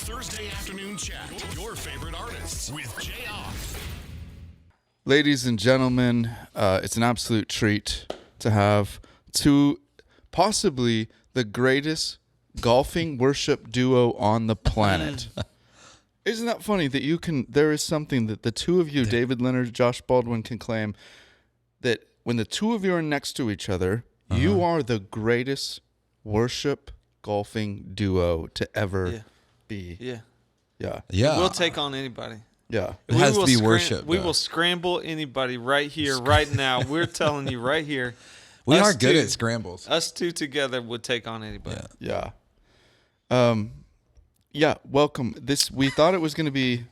Thursday afternoon chat. Your favorite artists with Jayar. Ladies and gentlemen, it's an absolute treat to have two, possibly the greatest golfing worship duo on the planet. Isn't that funny that there is something that the two of you, David Leonard, Josh Baldwin, can claim that when the two of you are next to each other, you are the greatest worship golfing duo to ever be. Yeah. We'll take on anybody. Yeah. It has to be worship. We will scramble anybody right here, right now. We're telling you right here. We are good at scrambles. Us two together would take on anybody. Yeah. Welcome. We thought it was going to be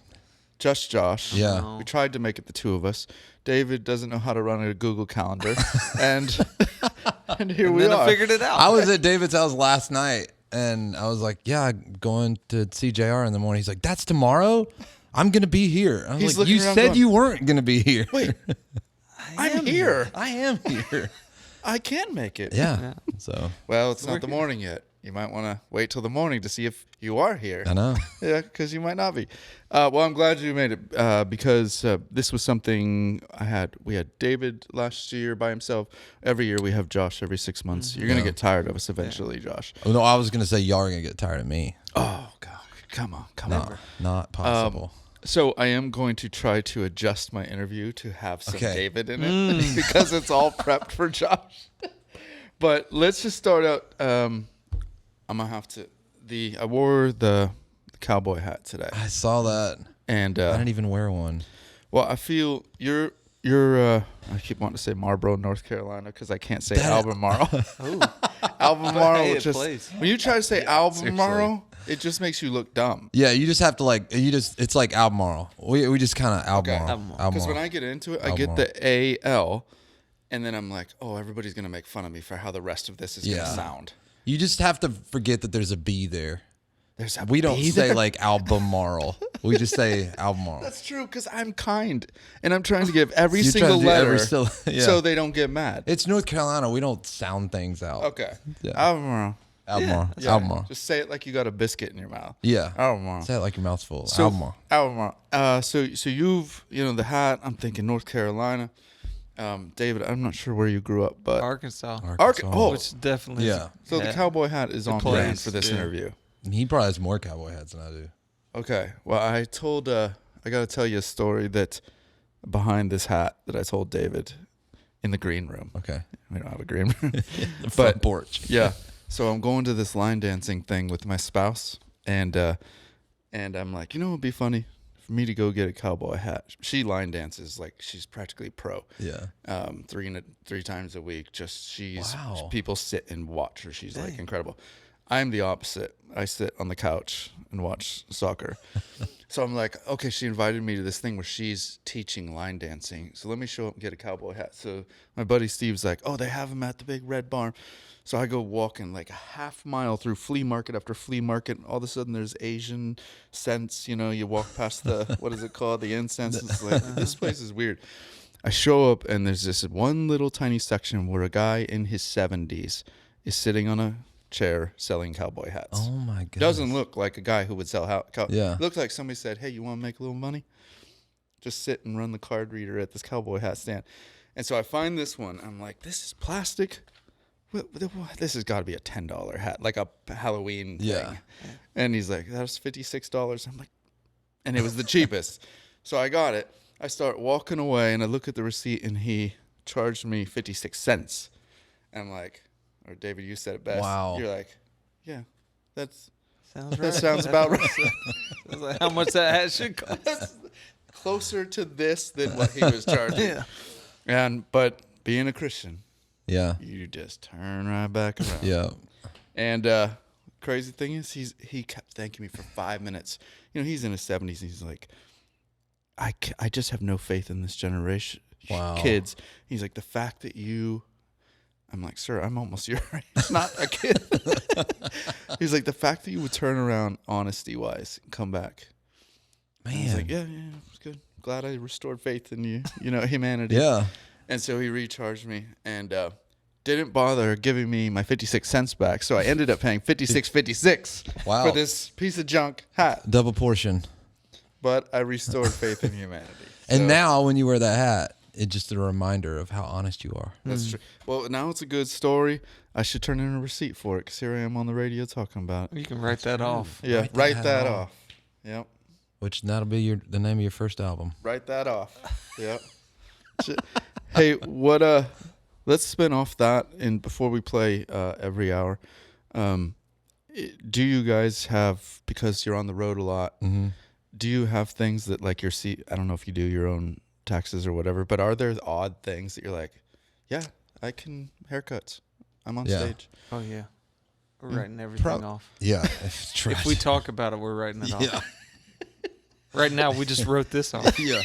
just Josh. Yeah. We tried to make it the two of us. David doesn't know how to run a Google Calendar. and here we are. I figured it out. I was at David's house last night, and I was like, I'm going to see Jayar in the morning. He's like, that's tomorrow? I'm going to be here. I was like, you said you weren't going to be here. Wait, I'm here. I am here. I can make it. Yeah. So. Well, it's not the morning yet. You might want to wait till the morning to see if you are here. I know. Yeah, because you might not be. Well, I'm glad you made it because this was something we had David last year by himself. Every year we have Josh every 6 months. You're going to get tired of us eventually, Josh. Oh, no, I was going to say y'all are going to get tired of me. Oh, God. Come on. Not possible. So I am going to try to adjust my interview to have some David in it because it's all prepped for Josh. But let's just start out. I'm gonna have to. I wore the cowboy hat today. I saw that, and I didn't even wear one. Well, I feel you're. I keep wanting to say Marlboro, North Carolina, because I can't say Albemarle. Albemarle. When you try to say Albemarle, it just makes you look dumb. Yeah, you just have to it's like Albemarle. We just kind of Albemarle. Because when I get into it, I get the AL, and then I'm like, oh, everybody's gonna make fun of me for how the rest of this is gonna sound. You just have to forget that there's a B there. We don't say like Albemarle. We just say Albemarle. That's true because I'm kind and I'm trying to give every single letter so they don't get mad. It's North Carolina. We don't sound things out. Okay. Yeah. Albemarle. Albemarle. Yeah. Albemarle. Just say it like you got a biscuit in your mouth. Yeah. Albemarle. Say it like your mouth's full. So, Albemarle. Albemarle. So you've the hat. I'm thinking North Carolina. David, I'm not sure where you grew up, but Arkansas. Which definitely. Yeah. So the cowboy hat is on brand for this interview. He probably has more cowboy hats than I do. Okay. Well, I got to tell you a story that behind this hat that I told David in the green room. Okay. We don't have a green room. The front porch. Yeah. So I'm going to this line dancing thing with my spouse, and I'm like, what would be funny? For me to go get a cowboy hat. She line dances like she's practically pro. Yeah. 3 times a week. People sit and watch her. She's like incredible. I'm the opposite. I sit on the couch and watch soccer. So I'm like, okay, she invited me to this thing where she's teaching line dancing. So let me show up and get a cowboy hat. So my buddy Steve's like, oh, they have them at the big red barn. So I go walking like a half mile through flea market after flea market. And all of a sudden there's Asian scents. You walk past the, what is it called? The incense. It's like, this place is weird. I show up and there's this one little tiny section where a guy in his 70s is sitting on a chair selling cowboy hats. Oh my god! Doesn't look like a guy who would sell Yeah. Looks like somebody said, "Hey, you want to make a little money? Just sit and run the card reader at this cowboy hat stand." And so I find this one. I'm like, "This is plastic. This has got to be a $10 hat, like a Halloween thing." And he's like, "That's $56." I'm like, and it was the cheapest. So I got it. I start walking away, and I look at the receipt, and he charged me 56 cents. And I'm like. Or David, you said it best. Wow. You're like, yeah, that right. sounds about right. That's like how much that hat should cost. Closer to this than what he was charging. But being a Christian, you just turn right back around. Yeah. And crazy thing is, he kept thanking me for 5 minutes. He's in his 70s. And he's like, I just have no faith in this generation. Wow. Kids. He's like, the fact that you. I'm like, sir, I'm almost your age, not a kid. He's like, the fact that you would turn around honesty-wise and come back. Man. He's like, yeah, it's good. Glad I restored faith in you, humanity. Yeah. And so he recharged me. And didn't bother giving me my 56 cents back, so I ended up paying $56.56 for this piece of junk hat. Double portion. But I restored faith in humanity. And now when you wear that hat, it's just a reminder of how honest you are. That's true. Well, now it's a good story. I should turn in a receipt for it because here I am on the radio talking about it. You can write that off. Yeah, write that off. Yep. Which that'll be the name of your first album. Write that off. Yep. Hey, what? Let's spin off that, and before we play every hour, do you guys have, because you're on the road a lot? Mm-hmm. Do you have things that like I don't know if you do your own taxes or whatever, but are there odd things that you're like, yeah, I can haircuts. I'm on stage. Oh yeah, we're writing everything off. Yeah. If we talk about it, we're writing it off. Yeah. Right now, we just wrote this off. Yeah.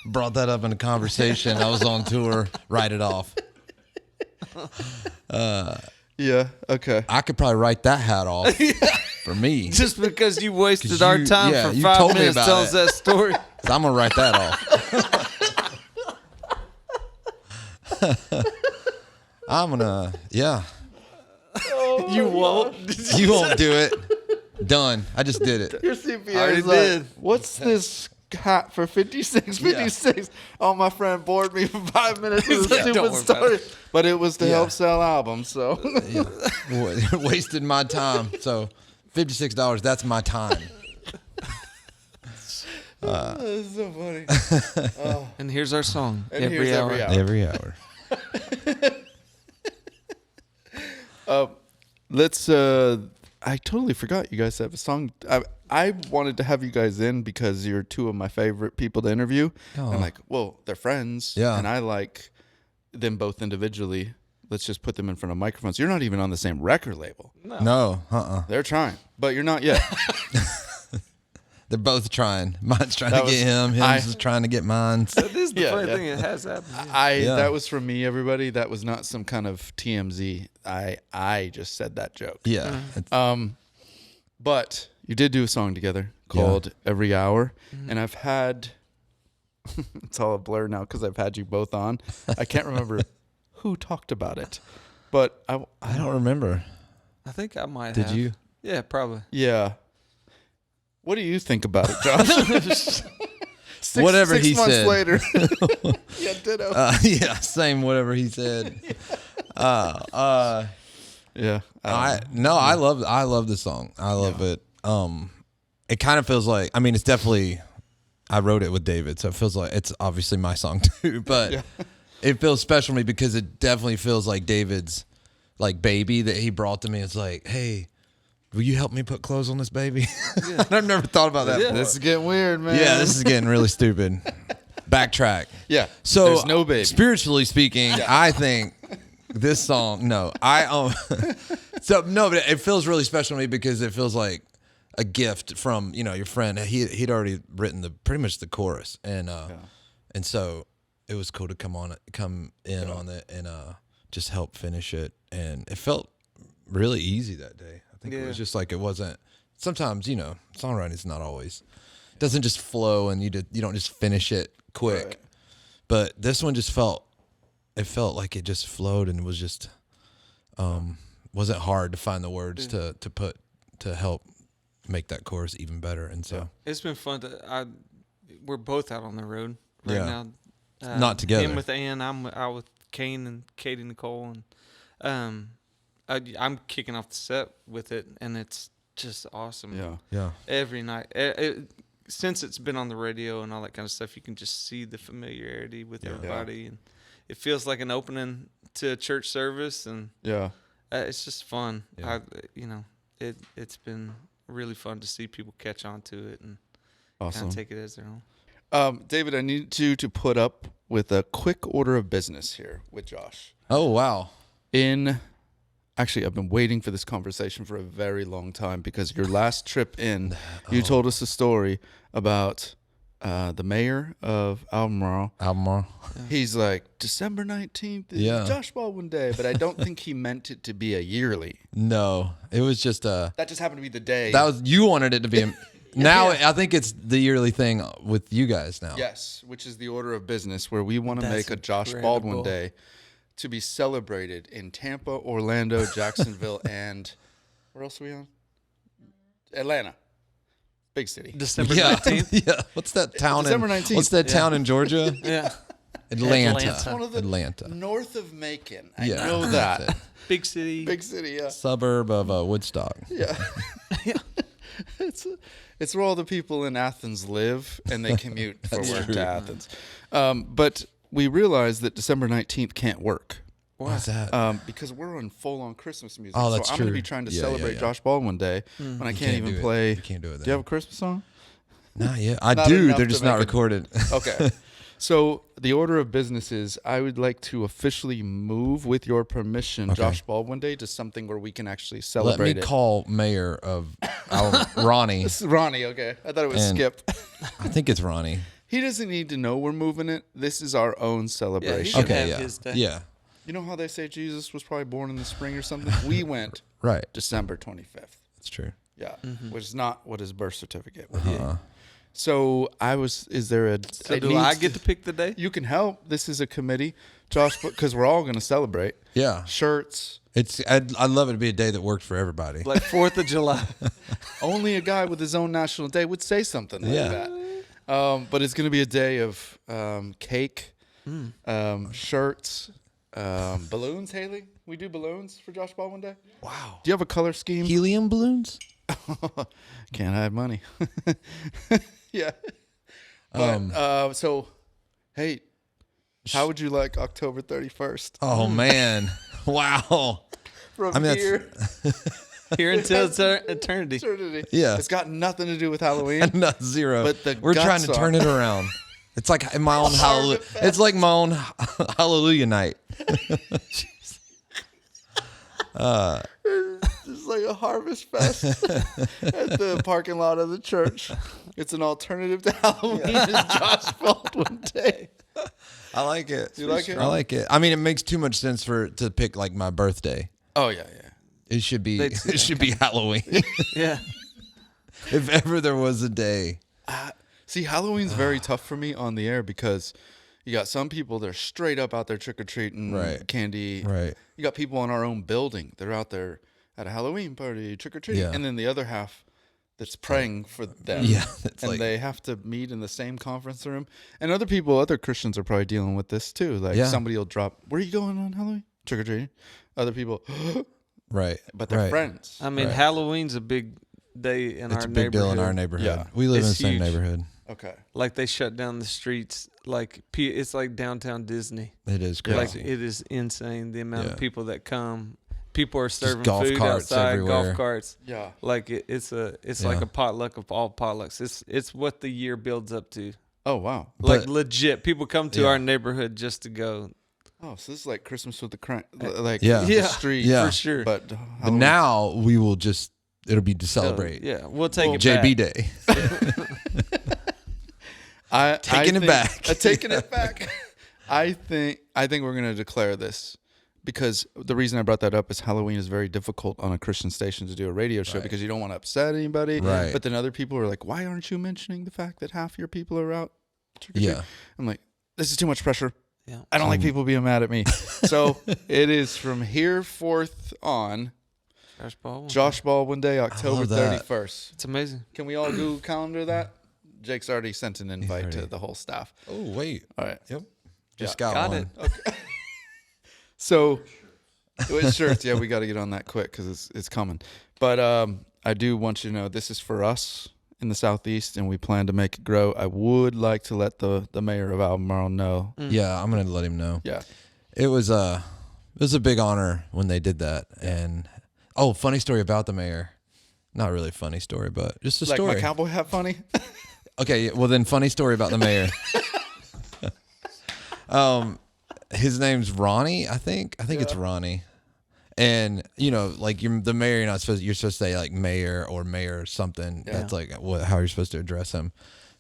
Brought that up in a conversation. I was on tour. Write it off. Yeah. Okay. I could probably write that hat off for me. Just because you wasted our time for you 5 told me minutes about telling us it. that story. So I'm gonna write that off. I'm gonna, You won't. You won't do it. Done. I just did it. Your CPA already is like, did. what's this hat for 56? Oh, my friend bored me for 5 minutes with a like, "Don't stupid worry about story. But it was to help sell albums, so. Wasted my time. So $56, that's my time. That's so funny. And here's our song. And Every here's hour. Every hour. Every hour. Let's, I totally forgot you guys have a song. I wanted to have you guys in because you're two of my favorite people to interview. Oh. I'm like, well, they're friends. Yeah. And I like them both individually. Let's just put them in front of microphones. You're not even on the same record label. No. They're trying, but you're not yet. They're both trying. Mine's trying That to get him. Him's is trying to get mine. That is the Yeah, funny yeah. thing. It has happened. That was from me, everybody. That was not some kind of TMZ. I just said that joke. Yeah. But you did do a song together called Every Hour. And I've had, it's all a blur now because I've had you both on. I can't remember who talked about it. But I don't remember. I think I might Did have. you? Yeah, probably. yeah. What do you think about it, Josh? Whatever six he months said. later. Yeah, ditto. Same. Whatever he said. Yeah. I love the song. I love it. It kind of feels like, I mean, it's definitely, I wrote it with David, so it feels like it's obviously my song too, but it feels special to me because it definitely feels like David's like baby that he brought to me. It's like, hey, will you help me put clothes on this baby? Yeah. I've never thought about that before. This is getting weird, man. Yeah, this is getting really stupid. Backtrack. Yeah. So there's no baby. Spiritually speaking, I think this song, but it feels really special to me because it feels like a gift from, your friend. He'd already written pretty much the chorus, and so it was cool to come in on it and just help finish it, and it felt really easy that day. I think it was just like, it wasn't. Sometimes songwriting is not always, it doesn't just flow and you don't just finish it quick, right. But this one just felt like it just flowed and it was just wasn't hard to find the words to put to help make that chorus even better. And so it's been fun we're both out on the road right now. Not together. Him with Ann, I'm out with Kane and Katie Nicole, and I'm kicking off the set with it, and it's just awesome. Yeah. Every night, since it's been on the radio and all that kind of stuff, you can just see the familiarity with everybody, and it feels like an opening to a church service, and it's just fun. Yeah. It's been really fun to see people catch on to it and kind of take it as their own. David, I need you to put up with a quick order of business here with Josh. Oh, wow. Actually, I've been waiting for this conversation for a very long time because your last trip in, you told us a story about the mayor of Albemarle. He's like, December 19th is Josh Baldwin Day, but I don't think he meant it to be a yearly. No, it was just that just happened to be the day. You wanted it to be now I think it's the yearly thing with you guys now. Yes, which is the order of business where we want to make a Josh Baldwin Day to be celebrated in Tampa, Orlando, Jacksonville, and where else are we on? Atlanta. Big city. December 19th. Yeah. What's that town? December 19th. What's that town in Georgia? Yeah. Atlanta. It's one of the Atlanta. north of Macon. I Yeah. know that. Big city. Big city, yeah. Suburb of Woodstock. Yeah. It's where all the people in Athens live, and they commute for work to Athens. But we realized that December 19th can't work. Why's that? Because we're on full-on Christmas music. Oh, that's so I'm true. going to be trying to Yeah, celebrate yeah. Josh Baldwin Day when I can't even play. You can't do it. Do you have a Christmas song? Not yet. I Not do. enough They're to just not make it- recorded. Okay. So the order of business is I would like to officially move, with your permission, Josh Baldwin Day to something where we can actually Let celebrate me it. call Mayor of Ronnie. This is Ronnie, okay. I thought it was And- Skip. I think it's Ronnie. He doesn't need to know we're moving it. This is our own Yeah, he celebration. should Okay, have yeah. his day. Yeah. You know how they say Jesus was probably born in the spring or something? We went Right. December 25th. That's true. Yeah, which is not what his birth certificate would be. So is there a... So it do I needs get to pick the day? You can help. This is a committee. Josh, because we're all going to celebrate. Yeah. Shirts. I'd love it to be a day that worked for everybody. Like 4th of July. Only a guy with his own national day would say something like that. But it's going to be a day of cake, shirts, balloons, Haley. We do balloons for Josh Baldwin Day. Wow. Do you have a color scheme? Helium balloons? Can't hide money. Yeah. But, so, hey, how would you like October 31st? Oh, man. Wow. From that's- here, Here until eternity. eternity. Yeah. It's got nothing to do with Halloween. Not zero. But the We're trying guts to are- turn it around. It's like my own hallelujah. It's like my own hallelujah night. It's like a harvest fest at the parking lot of the church. It's an alternative to Halloween. It's Josh Baldwin Day. I like it. You like it? I like it. I mean, it makes too much sense to pick like my birthday. Oh yeah, yeah. It should be. They'd see It should be Halloween. Yeah. If ever there was a day. See, Halloween's very tough for me on the air because you got some people that are straight up out there trick or treating, Right. candy. Right. You got people in our own building. They're out there at a Halloween party, trick or treating, Yeah. and then the other half that's praying for them. Yeah, it's and like- they have to meet in the same conference room. And other people, other Christians are probably dealing with this too. Like Yeah. somebody will drop, "Where are you going on Halloween? Trick or treating." Other people, Right. but they're right. friends. I mean, Right. Halloween's a big day in It's our a big neighborhood. deal in our neighborhood. Yeah. We live in the It's same huge. neighborhood. Okay. Like they shut down the streets. Like it's like downtown Disney. It is Like crazy. it is insane the amount Yeah. of people that come. People are serving golf food carts outside, everywhere. golf carts. Yeah. Like it's like Yeah. a potluck of all potlucks. It's what the year builds up to. Oh wow. Like But- legit, people come to Yeah. our neighborhood just to go. Oh, so this is like Christmas with the like Yeah. the Yeah. street. Yeah. For sure. But, But Halloween- now we will just, it'll be to celebrate. Yeah, we'll take it JB back. Day. Taking it back. Taking it back. I think we're gonna declare this because the reason I brought that up is Halloween is very difficult on a Christian station to do a radio show Right. because you don't want to upset anybody. Right. But then other people are like, "Why aren't you mentioning the fact that half your people are out?" Yeah. I'm like, this is too much pressure. Yeah. I don't like people being mad at me. So it is from here forth on. Josh Baldwin. Josh Baldwin Day, October love that. 31st. It's amazing. Can we all Google Calendar that? Jake's already sent an invite to already- the whole staff. Oh, wait. All right. Yep. Just Yeah. got Got one. it. So, with shirts, yeah, we got to get on that quick because it's coming. But I do want you to know this is for us in the Southeast, and we plan to make it grow. I would like to let the mayor of Albemarle know. Yeah, I'm going to let him know. Yeah. It was a big honor when they did that. And funny story about the mayor. Not really a funny story, but just a Like story. my cowboy hat funny? Okay, well then, funny story about the mayor. His name's Ronnie, I think. I think it's Ronnie. And like the mayor, you're supposed to say like mayor or mayor or something. Yeah. That's like how you're supposed to address him.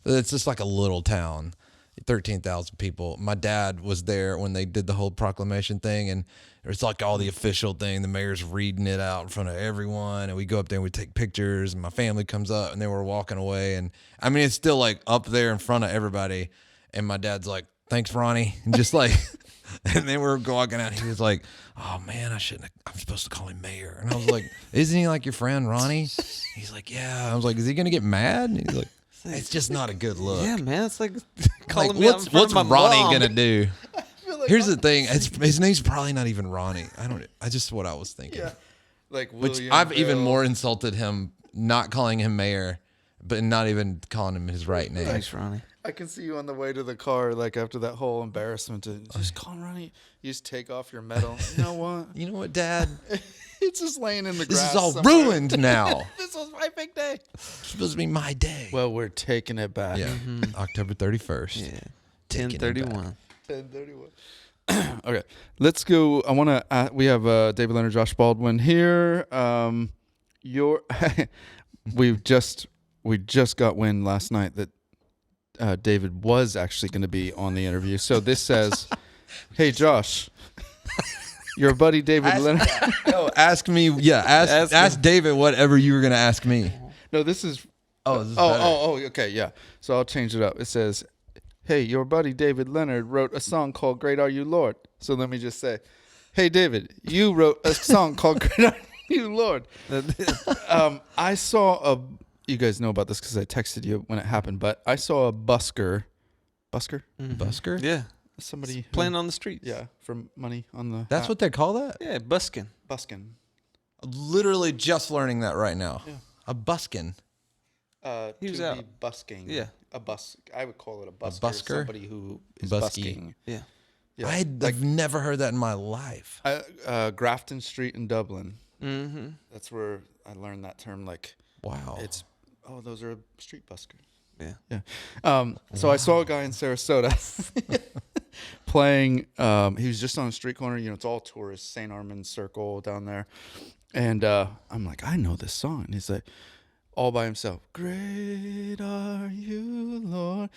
But it's just like a little town, 13,000 people. My dad was there when they did the whole proclamation thing, and it's like all the official thing. The mayor's reading it out in front of everyone, and we go up there and we take pictures. And my family comes up, and they were walking away, and I mean it's still like up there in front of everybody. And my dad's like, "Thanks, Ronnie," and just like And then we were walking out. He was like, "Oh man, I'm supposed to call him Mayor." And I was like, "Isn't he like your friend Ronnie?" He's like, "Yeah." I was like, "Is he gonna get mad?" And he's like, "It's just not a good look." Yeah, man. It's like Like, calling me out in front what's of my Ronnie mom. gonna do? Here's the thing. His name's probably not even Ronnie. I just what I was thinking. Yeah. Like Which William I've even Bill. more insulted him not calling him Mayor, but not even calling him his right name. Thanks, Ronnie. I can see you on the way to the car, like after that whole embarrassment. To just call Ronnie. You just take off your medal. You know what? You know what, Dad? It's just laying in the This grass. is all somewhere. ruined now. This was my big day. It's supposed to be my day. Well, we're taking it back. Yeah, October 31st. Yeah. Taking it back. 10:31. 10:31. Okay, let's go. I want to. We have David Leonard, Josh Baldwin here. We just got wind last night that David was actually going to be on the interview. So this says, "Hey Josh, your buddy David Leonard." Ask me. Yeah, ask David whatever you were gonna ask me. No, this is. Oh, is this better? Okay, yeah. So I'll change it up. It says, "Hey, your buddy David Leonard wrote a song called Great Are You Lord." So let me just say, "Hey David, you wrote a song called Great Are You Lord." I saw you guys know about this because I texted you when it happened, but I saw a busker. Busker? Busker? Yeah. Somebody Playing on the streets. Yeah, for money on the That's what they call that? Yeah, busking. buskin. Literally just learning that right now. Yeah. A buskin. He was to out. be busking. Yeah. A bus. I would call it a busker. busker? Somebody who is Busky. busking. Yeah. Yeah. I've never heard that in my life. Grafton Street in Dublin. Mm-hmm. That's where I learned that term. Like, Wow. it's those are street buskers. Yeah. Yeah. So I saw a guy in Sarasota playing. He was just on a street corner. You know, it's all tourists. St. Armand's Circle down there. And I'm like, I know this song. And he's like, all by himself. Great are you, Lord.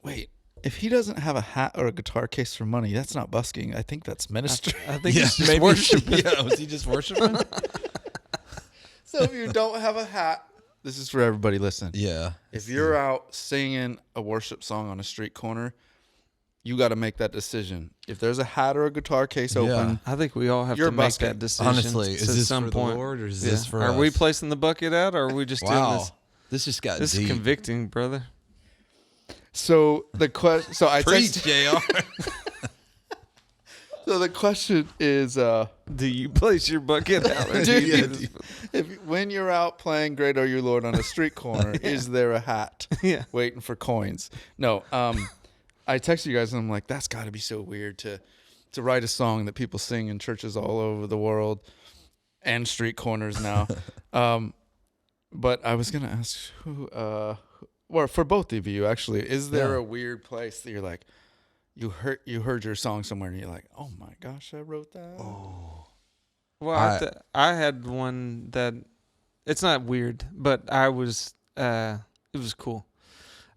Wait. If he doesn't have a hat or a guitar case for money, that's not busking. I think that's ministry. I think he's just worshiping. Yeah, was he just worshiping? So if you don't have a hat, this is for everybody listening. Yeah. If you're out singing a worship song on a street corner, you got to make that decision. If there's a hat or a guitar case open, I think we all have You're to make busking. that decision. Honestly, at is this some for point. the Lord or is Yeah. this for Are us? we placing the bucket out, or are we just doing Wow. this? This just got This deep. is convicting, brother. so the question, so I Preach, texted, JR. so the question is, Do you place your bucket out? Or do you do this? when you're out playing "Great Are You, Lord" on a street corner, is there a hat Yeah. waiting for coins? No. I texted you guys and I'm like, that's got to be so weird to write a song that people sing in churches all over the world and street corners now. But I was gonna ask who, well, for both of you actually, is there a weird place that you're like, you heard your song somewhere and you're like, oh my gosh, I wrote that. Oh. Well, I had one that it's not weird, but I was it was cool.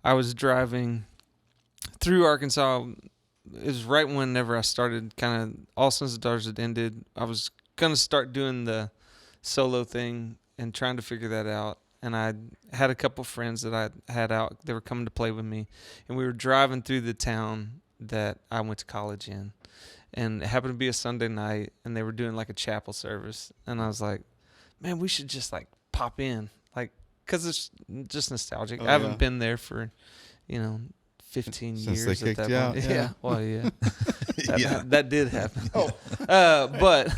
I was driving through Arkansas. It was right whenever I started kind of All Sons of Daughters had ended. I was gonna start doing the solo thing and trying to figure that out. And I had a couple friends that I had out. They were coming to play with me, and we were driving through the town that I went to college in. And it happened to be a Sunday night, and they were doing like a chapel service. And I was like, man, we should just like pop in, like, because it's just nostalgic. I haven't been there for, 15 Since years they at that kicked you point. out, Yeah. Well, yeah. That did happen. Oh. But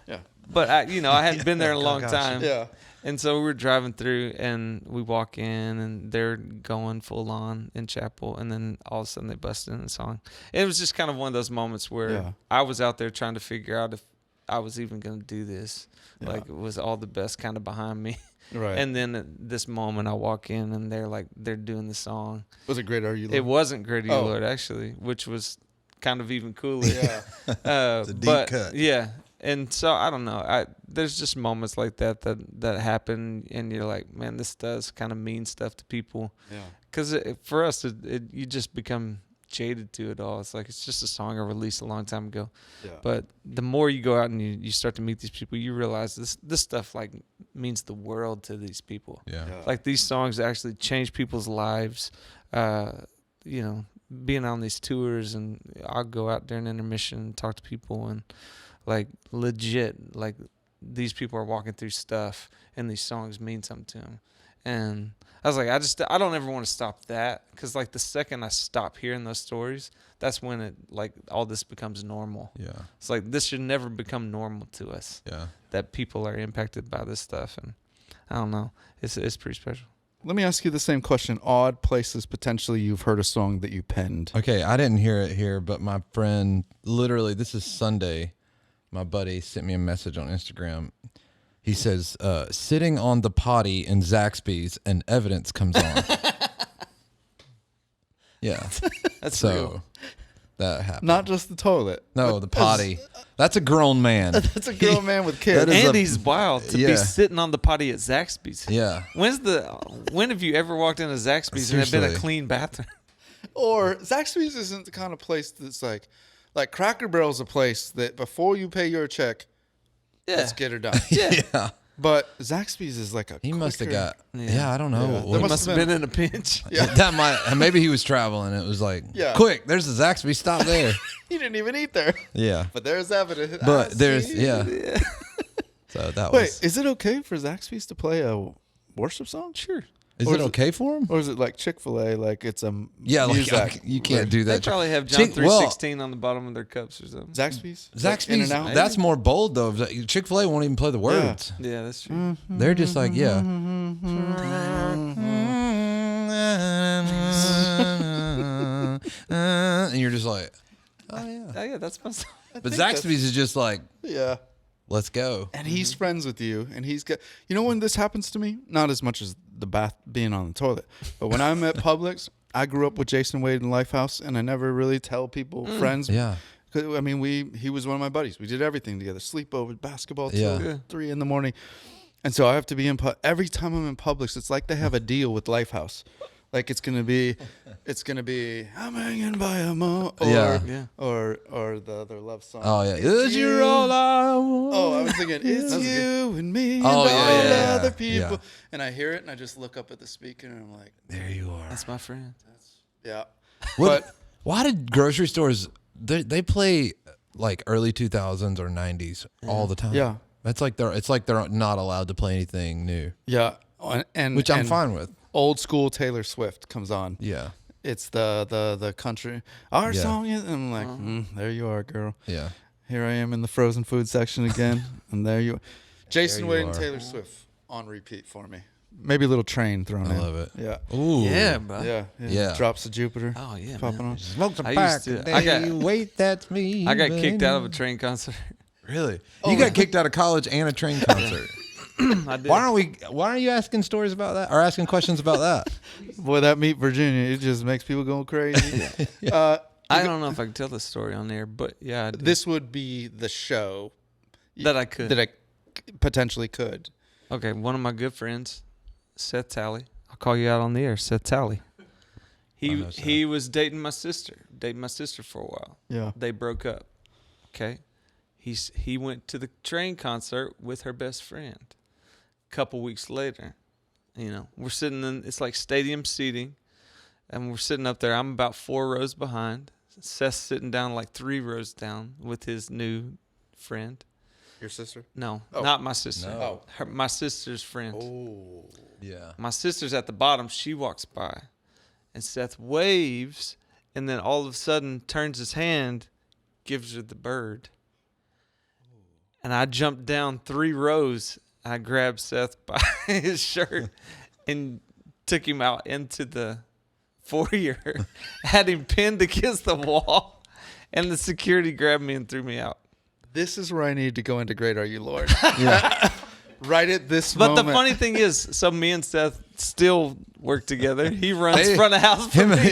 Yeah. but I hadn't been there in a long Gotcha. time. Yeah. And so we were driving through, and we walk in, and they're going full on in chapel, and then all of a sudden they bust in a song. It was just kind of one of those moments where I was out there trying to figure out if I was even going to do this. Yeah. Like, it was all the best kind of behind me. Right. And then at this moment, I walk in, and they're doing the song. Was it Great Are You, Lord? It wasn't Great Are You, Oh. Lord, actually, which was kind of even cooler. Yeah. It's a deep cut. Yeah. And so I don't know. There's just moments like that happen, and you're like, man, this does kind of mean stuff to people. Yeah. Because for us, you just become jaded to it all. It's like it's just a song I released a long time ago. Yeah. But the more you go out and you start to meet these people, you realize this stuff like means the world to these people. Yeah. Yeah. Like these songs actually change people's lives. being on these tours, and I'll go out during intermission and talk to people, and like legit, like these people are walking through stuff, and these songs mean something to them. And I was like, I don't ever want to stop that, because like the second I stop hearing those stories, that's when it like all this becomes normal. Yeah, it's like this should never become normal to us. Yeah, that people are impacted by this stuff, and I don't know, it's pretty special. Let me ask you the same question. Odd places potentially you've heard a song that you penned. Okay, I didn't hear it here, but my friend, literally, this is Sunday, my buddy sent me a message on Instagram. He says, sitting on the potty in Zaxby's and evidence comes on. Yeah. That's so real. That happened. Not just the toilet. No, the potty. That's a grown man. That's a grown man with kids. And he's wild to be sitting on the potty at Zaxby's. Yeah. When have you ever walked into Zaxby's and there been a clean bathroom? Or Zaxby's isn't the kind of place that's like Cracker Barrel's a place that before you pay your check, let's get her done. Yeah. But Zaxby's is like a He must have quicker- got, I don't know. Yeah. Well, He must have been in a pinch. Yeah. that might, maybe he was traveling. It was like, quick, there's the Zaxby, stop there. He didn't even eat there. Yeah. But there's evidence. But I there's, see. So that Wait, was. is it okay for Zaxby's to play a worship song? Sure. Is or it is okay for him? Or is it like Chick-fil-A, like it's a Like music you can't do They that. probably have John 3:16 on the bottom of their cups or something. Zaxby's? Zaxby's, In-N-Out? that's more bold though. Chick-fil-A won't even play the words. Yeah, that's true. They're just like, and you're just like, oh yeah. Oh yeah, that's my song. But Zaxby's is just like, Yeah. let's go. And he's friends with you, and he's got. You know when this happens to me? Not as much as the bath being on the toilet, but when I'm at Publix, I grew up with Jason Wade in Lifehouse, and I never really tell people, friends. Yeah. 'Cause, I mean, he was one of my buddies. We did everything together: sleepovers, basketball till 3 a.m. And so I have to be in. Every time I'm in Publix, it's like they have a deal with Lifehouse. Like it's gonna be, I'm hanging by a mo, or the other love song. Oh yeah, is you all I want? Oh, I was thinking, it's you and me and Oh, all yeah. other people. Yeah. And I hear it, and I just look up at the speaker, and I'm like, There you are. That's my friend. yeah. What, why did grocery stores they play like early 2000s or 90s all the time? Yeah. It's like they're not allowed to play anything new. Yeah, and Which I'm and fine with. Old school Taylor Swift comes on. Yeah. It's the country. Our song is, and I'm like, there you are, girl. Yeah. Here I am in the frozen food section again, and there you are. Jason There you Wade and are. Taylor Swift on repeat for me. Maybe a little Train thrown in. I love it. Yeah. Ooh. Yeah, bro. Yeah. Drops of Jupiter. Oh yeah, Popping man. on. Smoked a I pack. used to- a day. I got- Wait, that's me. I got kicked out of a baby. Train concert. Really? You got kicked out of college and a Train concert. I did. Why aren't you asking stories about that or asking questions about that? Boy, that Meet Virginia, it just makes people go crazy. I don't know if I can tell this story on there, but yeah, I did. This would be the show that I could. that I potentially could. Okay, one of my good friends, Seth Talley. I'll call you out on the air, Seth Talley. He was dating my sister for a while. Yeah. They broke up. Okay. He went to the Train concert with her best friend. Couple weeks later, we're sitting in, it's like stadium seating, and we're sitting up there. I'm about 4 rows behind. Seth's sitting down like 3 rows down with his new friend. Your sister? No, not my sister. No. My sister's friend. Oh. Yeah. My sister's at the bottom. She walks by, and Seth waves, and then all of a sudden turns his hand, gives her the bird. And I jumped down 3 rows. I grabbed Seth by his shirt and took him out into the foyer, had him pinned against the wall, and the security grabbed me and threw me out. This is where I need to go into Great Are You, Lord. Right at this But moment. the funny thing is, so me and Seth still work together. He runs front of house for Him, me.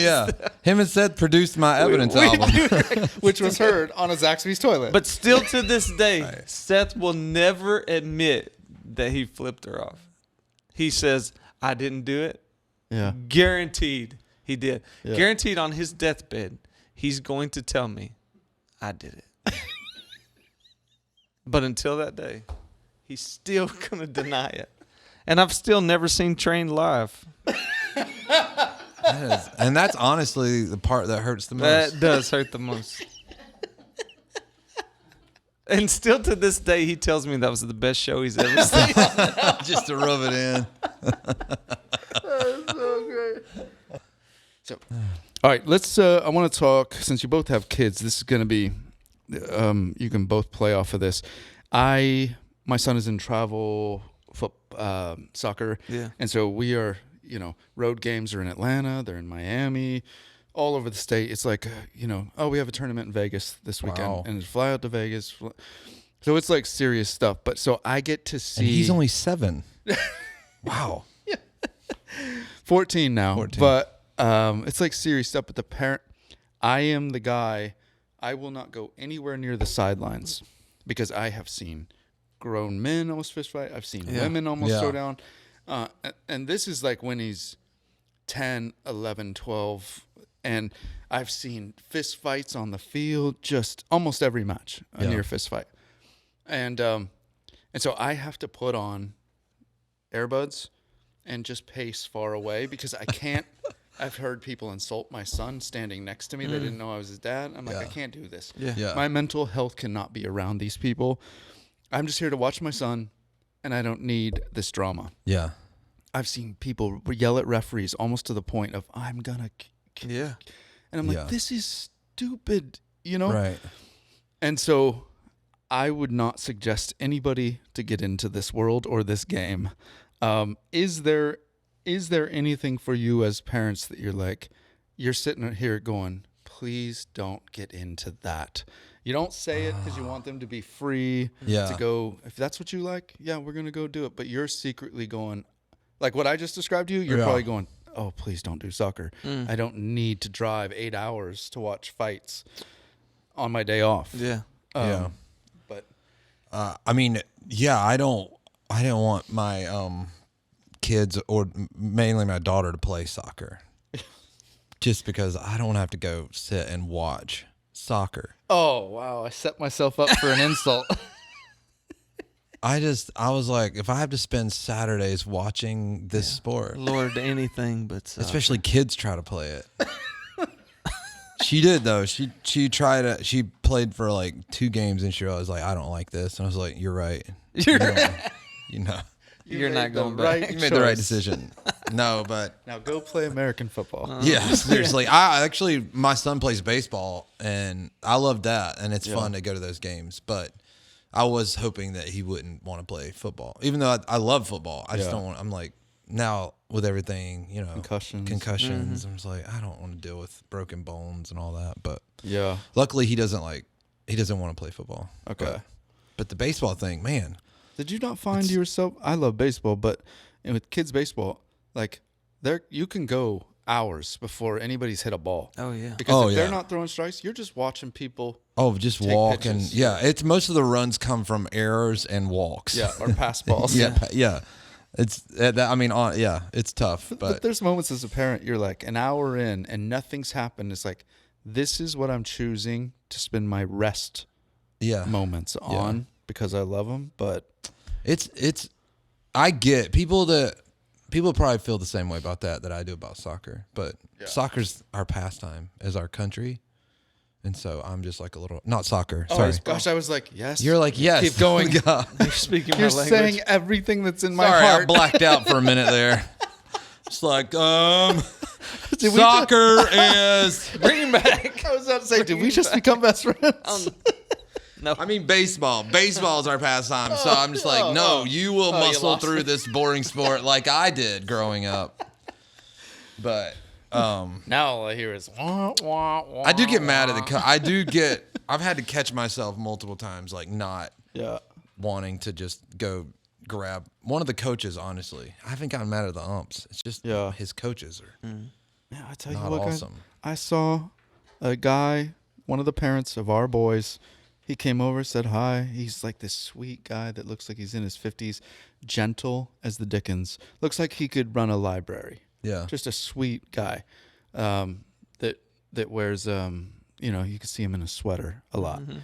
him and Seth produced my evidence album. which was heard on a Zaxby's toilet. But still to this day, Seth will never admit that he flipped her off. He says, I didn't do it. yeah. Guaranteed he did. Yeah. Guaranteed on his deathbed, he's going to tell me I did it. But until that day, he's still going to deny it. And I've still never seen Train live. And that's honestly the part that hurts the most. That does hurt the most. And still to this day, he tells me that was the best show he's ever seen. Just to rub it in. That's so great. So, all right, let's. I want to talk. Since you both have kids, this is going to be. You can both play off of this. My son is in travel soccer. Yeah. And so we are. Road games are in Atlanta. They're in Miami. All over the state. It's like, we have a tournament in Vegas this weekend. Wow. And fly out to Vegas. So it's like serious stuff. But so I get to see. And he's only 7. Wow. 14 now. 14. But it's like serious stuff. But the parent, I am the guy, I will not go anywhere near the sidelines because I have seen grown men almost fist fight. I've seen women almost throw down. And this is like when he's 10, 11, 12. And I've seen fist fights on the field, just almost every match, a near fist fight. And so I have to put on earbuds and just pace far away because I can't. I've heard people insult my son standing next to me. They didn't know I was his dad. I'm like, I can't do this. Yeah. My mental health cannot be around these people. I'm just here to watch my son, and I don't need this drama. Yeah. I've seen people yell at referees almost to the point of, I'm going to... Yeah. And I'm like, this is stupid, Right. And so I would not suggest anybody to get into this world or this game. Is there anything for you as parents that you're like, you're sitting here going, please don't get into that? You don't say it because you want them to be free to go. If that's what you like, we're going to go do it. But you're secretly going, like what I just described to you, you're probably going, oh, please don't do soccer. I don't need to drive 8 hours to watch fights on my day off. Yeah. But I mean, I don't want my kids or mainly my daughter to play soccer just because I don't want to have to go sit and watch soccer. Oh, wow. I set myself up for an insult. I was like, if I have to spend Saturdays watching this sport, Lord, anything but soccer. especially kids try to play it. She did though. She tried it. She played for like 2 games and she was like, I don't like this. And I was like, you're right. You're made not going the back. right You made the right choice. decision. No, but Now go play American football. yeah, seriously. My son plays baseball and I love that. And it's fun to go to those games, but I was hoping that he wouldn't want to play football, even though I love football. I just don't want. I'm like now with everything, concussions. I'm just like I don't want to deal with broken bones and all that. But luckily he doesn't want to play football. Okay, but the baseball thing, man. Did you not find yourself? I love baseball, but with kids baseball, like you can go hours before anybody's hit a ball. Oh yeah. Because if they're not throwing strikes, you're just watching people. Oh, just walk pitches. And it's most of the runs come from errors and walks. Yeah, or pass balls. yeah. It's it's tough, but there's moments as a parent you're like an hour in and nothing's happened. It's like this is what I'm choosing to spend my rest moments on because I love them. But I get people probably feel the same way about that I do about soccer, but soccer's our pastime as our country. And so I'm just like a little, not soccer. Sorry. Gosh, I was like, yes. You're like, yes. Keep going. You're speaking You're my language. saying everything that's in my Sorry, heart. I blacked out for a minute there. It's like, soccer is. Bring him back. I was about to say, did we just become best friends? No. I mean, baseball. Baseball is our pastime. So I'm just like, no, you will muscle through this boring sport like I did growing up. But now all I hear is wah, wah, wah. I do get mad at I've had to catch myself multiple times, like not wanting to just go grab one of the coaches. Honestly, I haven't gotten mad at the umps. It's just his coaches are I tell you not what, awesome. I saw a guy, one of the parents of our boys. He came over, said hi. He's like this sweet guy that looks like he's in his 50s, gentle as the Dickens. Looks like he could run a library. Yeah, just a sweet guy that wears you can see him in a sweater a lot. Mm-hmm.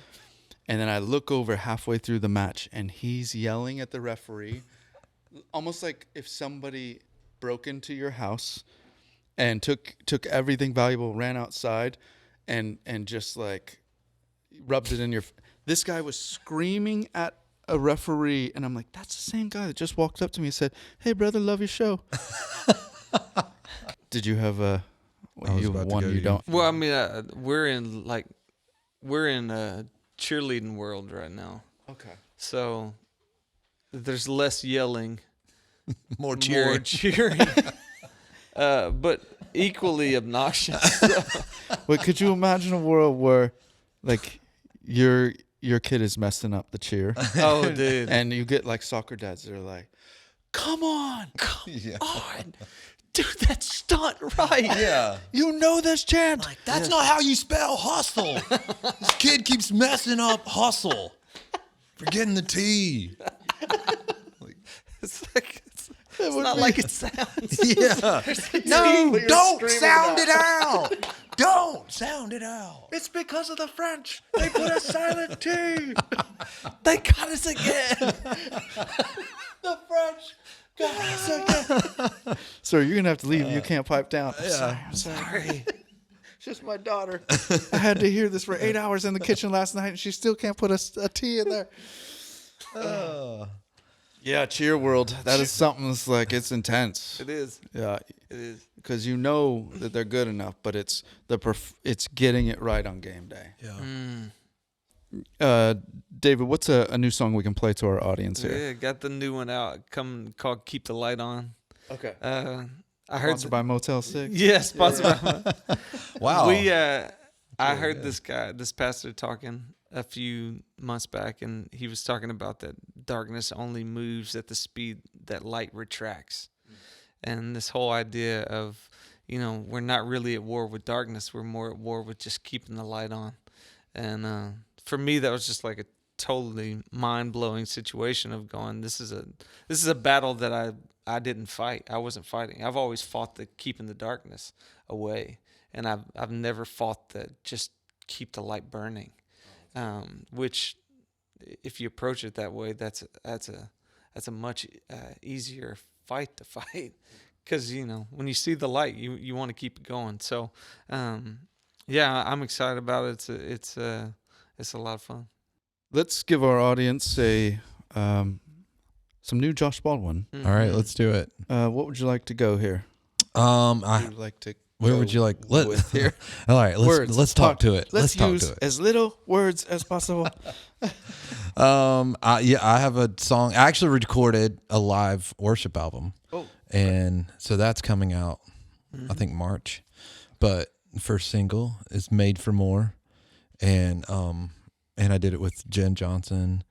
And then I look over halfway through the match and he's yelling at the referee, almost like if somebody broke into your house and took everything valuable, ran outside, and just like rubbed it in your. This guy was screaming at a referee, and I'm like, that's the same guy that just walked up to me and said, "Hey, brother, love your show." Did you have a one you don't? Well, I mean, we're in a cheerleading world right now. Okay. So there's less yelling, More cheering. But equally obnoxious. But could you imagine a world where, like, your kid is messing up the cheer? Oh, dude. And you get like soccer dads that are like, "Come on, come on, do that stunt right. Yeah. You know this chant." Like, that's not how you spell hustle. This kid keeps messing up hustle. Forgetting the T. It's not like it sounds. Yeah. No, don't sound it out. Don't sound it out. It's because of the French. They put a silent T. They got us again. The French got us again. Sir, you're going to have to leave. You can't pipe down. I'm sorry. It's just my daughter. I had to hear this for 8 hours in the kitchen last night, and she still can't put a T in there. Yeah, cheer world. That is something that's like, it's intense. It is. Yeah. It is. Because you know that they're good enough, but it's getting it right on game day. Yeah. David, what's a new song we can play to our audience here? Yeah, got the new one out. Called "Keep the Light On." Okay. I heard Sponsored by Motel 6? Yeah, sponsored by. Wow. I heard this pastor talking a few months back, and he was talking about that darkness only moves at the speed that light retracts. And this whole idea of, we're not really at war with darkness. We're more at war with just keeping the light on. And for me, that was just like a totally mind-blowing situation of going, this is a battle that I didn't fight. I wasn't fighting. I've always fought the keeping the darkness away. And I've never fought the just keep the light burning. Which, if you approach it that way, that's a much easier fight to fight, because when you see the light, you want to keep it going. So, yeah, I'm excited about it. It's a lot of fun. Let's give our audience some new Josh Baldwin. All right, let's do it. What would you like to go here? Where would you like? With here? All right, let's talk to it. Let's use as little words as possible. I have a song. I actually recorded a live worship album. Oh, and so that's coming out, I think March. But the first single is "Made for More," and I did it with Jen Johnson,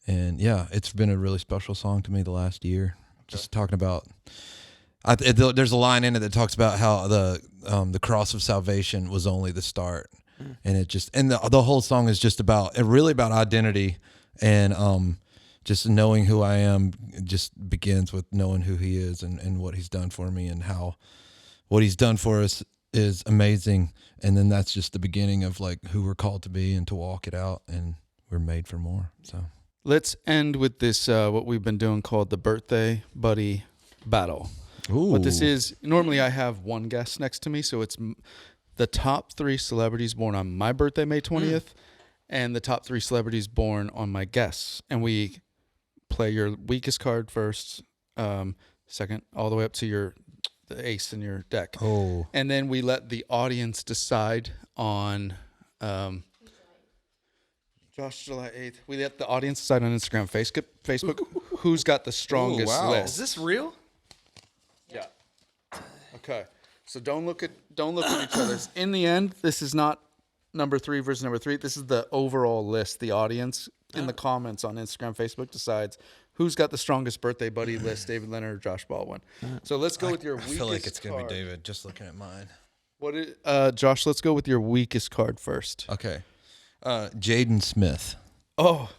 and yeah, it's been a really special song to me the last year. Just talking about. There's a line in it that talks about how the cross of salvation was only the start, and the whole song is just about identity, and just knowing who I am just begins with knowing who He is and what He's done for me, and how what He's done for us is amazing, and then that's just the beginning of like who we're called to be and to walk it out, and we're made for more. So let's end with this what we've been doing called the birthday buddy battle. Ooh. What this is, normally I have one guest next to me, so it's the top 3 celebrities born on my birthday, May 20th, and the top 3 celebrities born on my guests. And we play your weakest card first, second, all the way up to the ace in your deck. Oh. And then we let the audience decide on July 8th. We let the audience decide on Instagram, Facebook who's got the strongest list. Is this real? Yeah. Okay. So don't look at each other's. In the end, this is not number 3 versus number 3. This is the overall list. The audience in the comments on Instagram, Facebook decides who's got the strongest birthday buddy list, David Leonard or Josh Baldwin. So let's go with your weakest card. I feel like it's going to be David, just looking at mine. Josh, let's go with your weakest card first. Okay. Jaden Smith. Oh.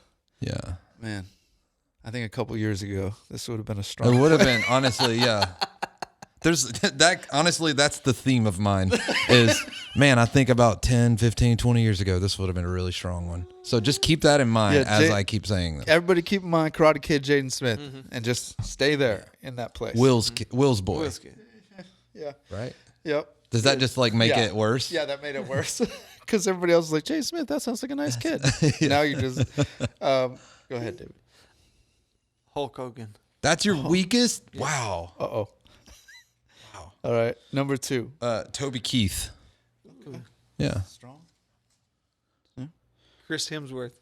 Yeah. Man. I think a couple years ago, this would have been a strong. It would have been, honestly, yeah. There's that. Honestly, that's the theme of mine. Is man, I think about 10, 15, 20 years ago, this would have been a really strong one. So just keep that in mind as I keep saying them. Everybody keep in mind Karate Kid Jaden Smith, and just stay there in that place. Will's boy. Will's kid. Yeah. Right. Yep. Does that just like make it worse? Yeah, that made it worse. Because everybody else was like, Jay Smith, that sounds like a nice kid. Now you just go ahead, David. Hulk Hogan. That's your weakest? Wow. Uh-oh. Wow. All right. Number 2. Toby Keith. Yeah. Strong. Chris Hemsworth.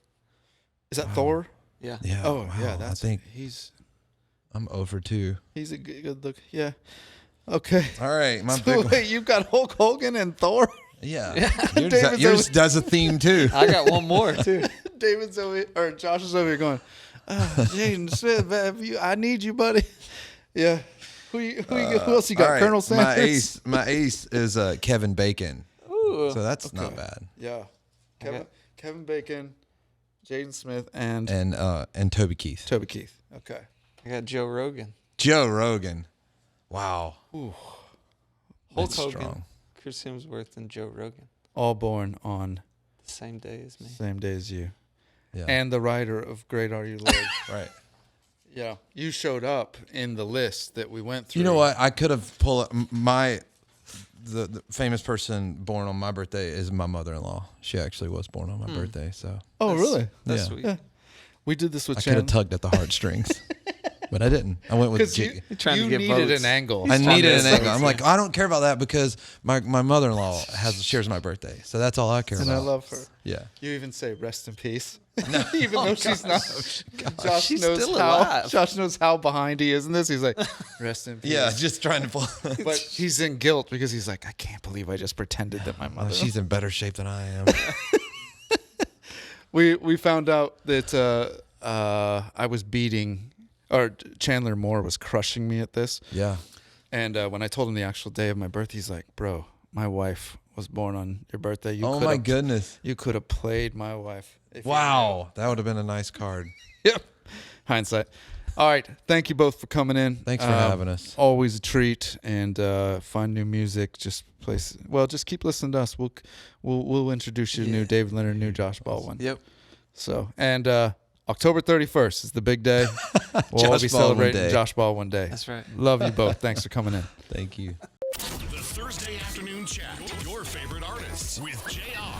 Is that Thor? Yeah. Yeah. Oh, wow. yeah. I think I'm over 2. He's a good look. Yeah. Okay. All right. My So big one. wait, you've got Hulk Hogan and Thor? Yeah. David's Yours does a theme too. I got one more too. David's over here, or Josh is over here going, Jaden Smith, I need you, buddy. Yeah. Who else you got? All right, Colonel Sanders? My ace is Kevin Bacon. Ooh. So that's not bad. Yeah. Kevin Bacon, Jaden Smith, and Toby Keith. Toby Keith. Okay. I got Joe Rogan. Joe Rogan. Wow. Ooh. Hulk That's Hogan, strong. Chris Hemsworth, and Joe Rogan. All born on The same day as me. same day as you. Yeah. And the writer of Great Are You, Lord. Right. Yeah. You showed up in the list that we went through. You know what? I could have pulled up the famous person born on my birthday is my mother-in-law. She actually was born on my birthday. So. Oh, really? That's Yeah. sweet. Yeah. We did this with I could have Chandler. tugged at the heartstrings, but I didn't. I went with Because Jiggy. Trying to you get needed votes. an angle. I needed an this. angle. I'm like, I don't care about that because my mother-in-law shares my birthday, so that's all I care And about. I love her. Yeah. You even say rest in peace. Even though she's not. Josh She's knows still how. alive. Josh knows how behind he is in this. He's like, rest in peace. Yeah, just trying to pull. But he's in guilt because he's like, I can't believe I just pretended that my mother. She's in better shape than I am. We found out that I was beating, or Chandler Moore was crushing me at this. Yeah. And when I told him the actual day of my birth, he's like, bro, my wife was born on your birthday. You Oh my goodness. You could have played my wife. if you Wow, that would have been a nice card. knew. Yep. Hindsight. All right. Thank you both for coming in. Thanks for having us. Always a treat. And find new music. Just keep listening to us. We'll introduce you to new David Leonard, new Josh Baldwin. Yep. So, and October 31st is the big day. We'll all Josh be Baldwin celebrating Day. Josh Baldwin Day. That's right. Love you both. Thanks for coming in. Thank you. The Thursday Afternoon Chat. Your favorite artists with Jayar.